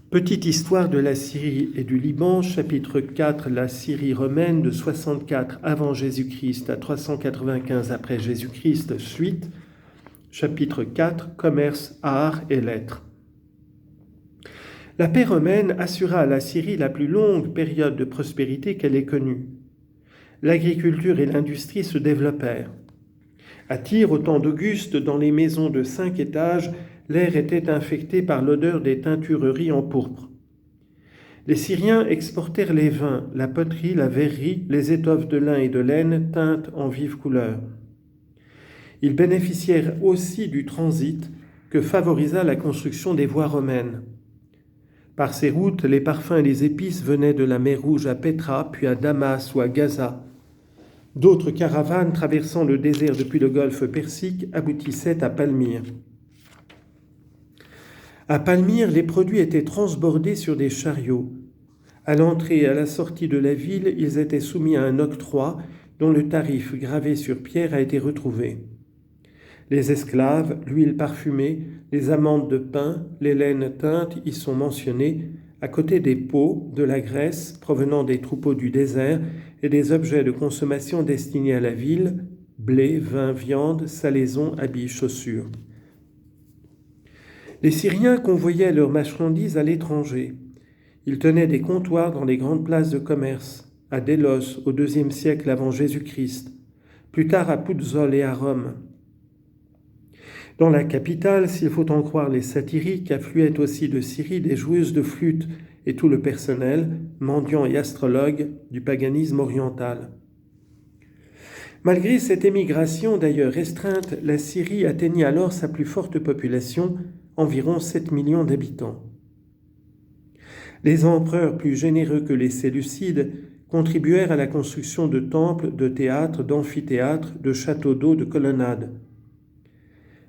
Petite histoire de la Syrie et du Liban, chapitre 4, la Syrie romaine de 64 avant Jésus-Christ à 395 après Jésus-Christ, suite. Chapitre 4, commerce, art et lettres. La paix romaine assura à la Syrie la plus longue période de prospérité qu'elle ait connue. L'agriculture et l'industrie se développèrent. À Tyr, au temps d'Auguste, dans les maisons de 5 étages, l'air était infecté par l'odeur des teintureries en pourpre. Les Syriens exportèrent les vins, la poterie, la verrerie, les étoffes de lin et de laine teintes en vives couleurs. Ils bénéficièrent aussi du transit que favorisa la construction des voies romaines. Par ces routes, les parfums et les épices venaient de la mer Rouge à Pétra, puis à Damas ou à Gaza. D'autres caravanes traversant le désert depuis le golfe Persique aboutissaient à Palmyre. À Palmyre, les produits étaient transbordés sur des chariots. À l'entrée et à la sortie de la ville, ils étaient soumis à un octroi dont le tarif gravé sur pierre a été retrouvé. Les esclaves, l'huile parfumée, les amandes de pin, les laines teintes y sont mentionnées, à côté des pots, de la graisse provenant des troupeaux du désert et des objets de consommation destinés à la ville, blé, vin, viande, salaison, habits, chaussures. Les Syriens convoyaient leurs marchandises à l'étranger. Ils tenaient des comptoirs dans les grandes places de commerce, à Délos au IIe siècle avant Jésus-Christ, plus tard à Puzzol et à Rome. Dans la capitale, s'il faut en croire les satiriques, affluaient aussi de Syrie des joueuses de flûte et tout le personnel, mendiants et astrologues, du paganisme oriental. Malgré cette émigration d'ailleurs restreinte, la Syrie atteignit alors sa plus forte population, environ 7 millions d'habitants. Les empereurs plus généreux que les Séleucides contribuèrent à la construction de temples, de théâtres, d'amphithéâtres, de châteaux d'eau, de colonnades.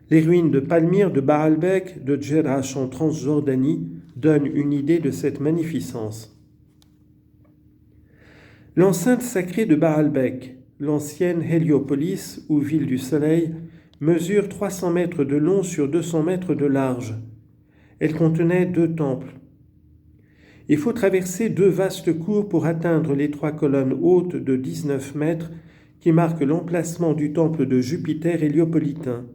Les ruines de Palmyre, de Baalbek, de Djerach en Transjordanie donnent une idée de cette magnificence. L'enceinte sacrée de Baalbek, l'ancienne Héliopolis ou ville du soleil, mesure 300 mètres de long sur 200 mètres de large. Elle contenait 2 temples. Il faut traverser 2 vastes cours pour atteindre les 3 colonnes hautes de 19 mètres qui marquent l'emplacement du temple de Jupiter héliopolitain.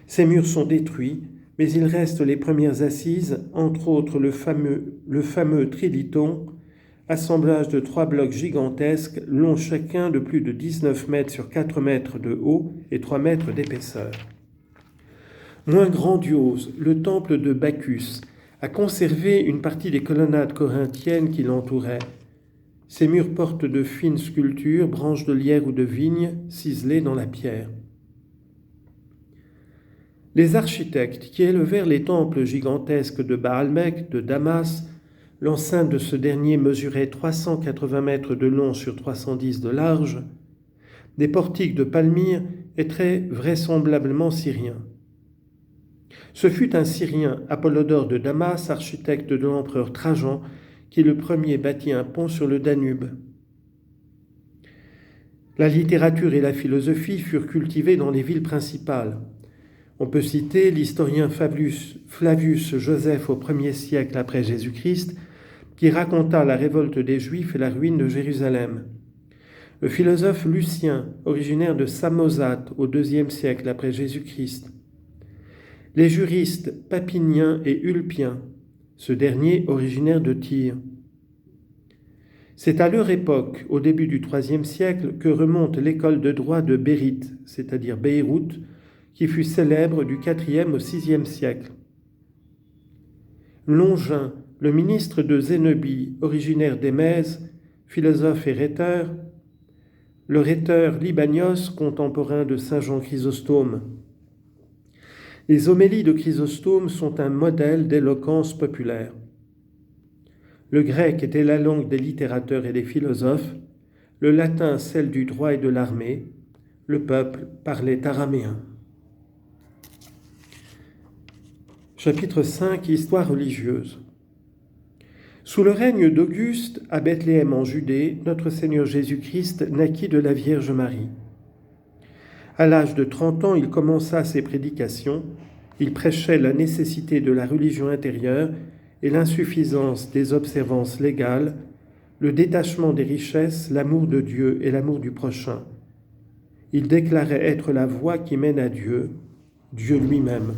Ces murs sont détruits, mais il reste les premières assises, entre autres le fameux Triliton, assemblage de 3 blocs gigantesques, longs chacun de plus de 19 mètres sur 4 mètres de haut et 3 mètres d'épaisseur. Moins grandiose, le temple de Bacchus a conservé une partie des colonnades corinthiennes qui l'entouraient. Ces murs portent de fines sculptures, branches de lierre ou de vigne, ciselées dans la pierre. Les architectes qui élevèrent les temples gigantesques de Baalbek, de Damas, l'enceinte de ce dernier mesurait 380 mètres de long sur 310 de large, des portiques de Palmyre étaient vraisemblablement syriens. Ce fut un Syrien, Apollodore de Damas, architecte de l'empereur Trajan, qui le premier bâtit un pont sur le Danube. La littérature et la philosophie furent cultivées dans les villes principales. On peut citer l'historien Flavius Joseph au 1er siècle après Jésus-Christ, qui raconta la révolte des Juifs et la ruine de Jérusalem. Le philosophe Lucien, originaire de Samosate au 2e siècle après Jésus-Christ. Les juristes Papinien et Ulpien, ce dernier originaire de Tyr. C'est à leur époque, au début du IIIe siècle, que remonte l'école de droit de Bérite, c'est-à-dire Beyrouth, qui fut célèbre du IVe au VIe siècle. Longin, le ministre de Zénobie, originaire d'Émèse, philosophe et rhéteur, le rhéteur Libanios, contemporain de saint Jean Chrysostome. Les homélies de Chrysostome sont un modèle d'éloquence populaire. Le grec était la langue des littérateurs et des philosophes, le latin celle du droit et de l'armée, le peuple parlait araméen. Chapitre 5, Histoire religieuse. Sous le règne d'Auguste, à Bethléem en Judée, notre Seigneur Jésus-Christ naquit de la Vierge Marie. À l'âge de 30 ans, il commença ses prédications. Il prêchait la nécessité de la religion intérieure et l'insuffisance des observances légales, le détachement des richesses, l'amour de Dieu et l'amour du prochain. Il déclarait être la voie qui mène à Dieu, Dieu lui-même.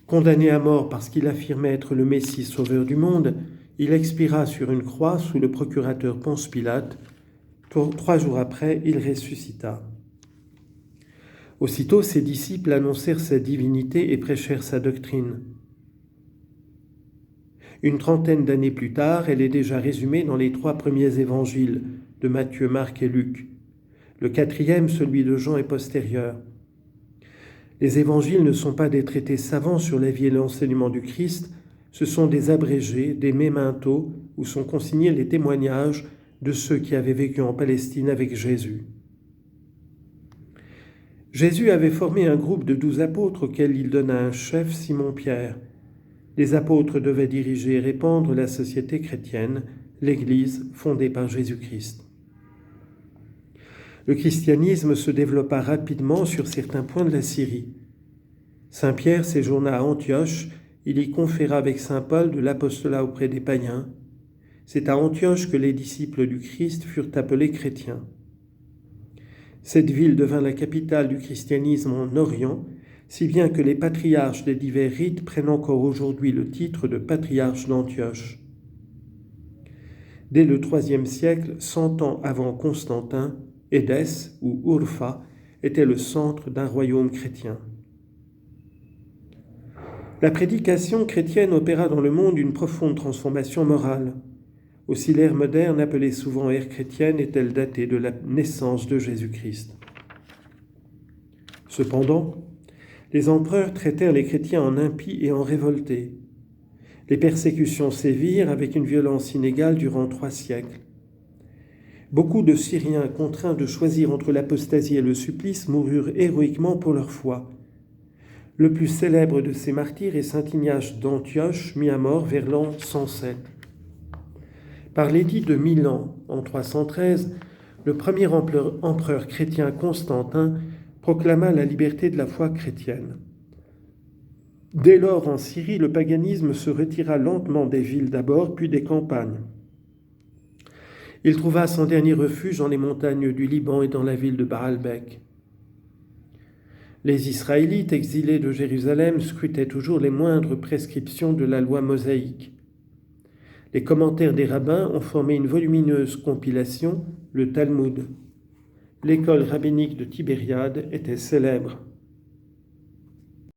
Condamné à mort parce qu'il affirmait être le Messie sauveur du monde, il expira sur une croix sous le procurateur Ponce Pilate. 3 jours après, il ressuscita. Aussitôt, ses disciples annoncèrent sa divinité et prêchèrent sa doctrine. Une trentaine d'années plus tard, elle est déjà résumée dans les 3 premiers évangiles de Matthieu, Marc et Luc. Le 4e, celui de Jean, est postérieur. Les évangiles ne sont pas des traités savants sur la vie et l'enseignement du Christ, ce sont des abrégés, des mementos, où sont consignés les témoignages de ceux qui avaient vécu en Palestine avec Jésus. Jésus avait formé un groupe de 12 apôtres auxquels il donna un chef, Simon-Pierre. Les apôtres devaient diriger et répandre la société chrétienne, l'Église fondée par Jésus-Christ. Le christianisme se développa rapidement sur certains points de la Syrie. Saint Pierre séjourna à Antioche, il y conféra avec Saint Paul de l'apostolat auprès des païens. C'est à Antioche que les disciples du Christ furent appelés chrétiens. Cette ville devint la capitale du christianisme en Orient, si bien que les patriarches des divers rites prennent encore aujourd'hui le titre de patriarches d'Antioche. Dès le IIIe siècle, 100 ans avant Constantin, Édesse ou Urfa était le centre d'un royaume chrétien. La prédication chrétienne opéra dans le monde une profonde transformation morale. Aussi l'ère moderne, appelée souvent ère chrétienne, est-elle datée de la naissance de Jésus-Christ. Cependant, les empereurs traitèrent les chrétiens en impies et en révoltés. Les persécutions sévirent avec une violence inégale durant 3 siècles. Beaucoup de Syriens contraints de choisir entre l'apostasie et le supplice moururent héroïquement pour leur foi. Le plus célèbre de ces martyrs est saint Ignace d'Antioche, mis à mort vers l'an 107. Par l'édit de Milan, en 313, le premier empereur chrétien Constantin proclama la liberté de la foi chrétienne. Dès lors, en Syrie, le paganisme se retira lentement des villes d'abord, puis des campagnes. Il trouva son dernier refuge dans les montagnes du Liban et dans la ville de Baalbek. Les Israélites exilés de Jérusalem scrutaient toujours les moindres prescriptions de la loi mosaïque. Les commentaires des rabbins ont formé une volumineuse compilation, le Talmud. L'école rabbinique de Tibériade était célèbre.